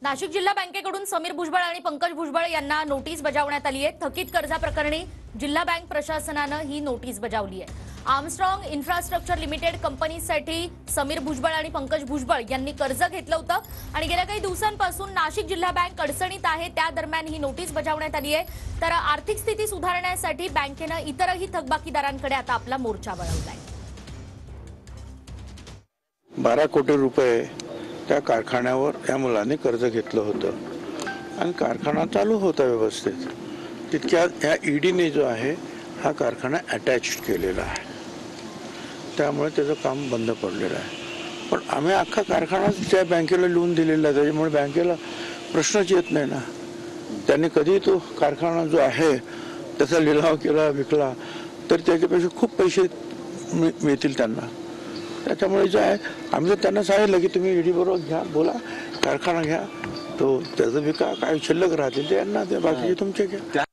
नाशिक जिल्हा बँकेकडून समीर भुजबळ आणि पंकज भुजबळ यांना नोटीस बजावण्यात आली आहे। थकीत कर्जाप्रकरणी जिल्हा बँक प्रशासनाने ही नोटीस बजावली आहे। आर्मस्ट्रॉंग इन्फ्रास्ट्रक्चर लिमिटेड कंपनीसाठी समीर भुजबळ आणि पंकज भुजबळ यांनी कर्ज घेतलं होतं आणि गेल्या काही दिवसांपासून नाशिक जिल्हा बँक अडचणीत आहे। त्या दरम्यान ही नोटीस बजावण्यात आली आहे। तर आर्थिक स्थिती सुधारण्यासाठी बँकेने इतरही थकबाकीदारांकडे आता आपला मोर्चा वळवलाय। 12 कोटी रुपये त्या कारखान्यावर या मुलाने कर्ज घेतलं होतं आणि कारखाना चालू होता व्यवस्थित। तितक्यात या ईडीने जो आहे हा कारखाना अटॅच केलेला आहे, त्यामुळे त्याचं काम बंद पडलेलं आहे। पण आम्ही अख्खा कारखाना त्या बँकेला लिहून दिलेला आहे, त्याच्यामुळे बँकेला प्रश्नच येत नाही ना। त्यांनी कधी तो कारखाना जो आहे त्याचा लिलाव केला विकला तर त्याच्यापेक्षा खूप पैसे मिळतील त्यांना। त्याच्यामुळे जे आहे आम्ही जर त्यांना सांगितलं की तुम्ही ईडी बरोबर घ्या, बोला, कारखाना घ्या, तो त्याचं विका काय शिल्लक राहतील ते यांना, ते बाकीचे तुमचे घ्या।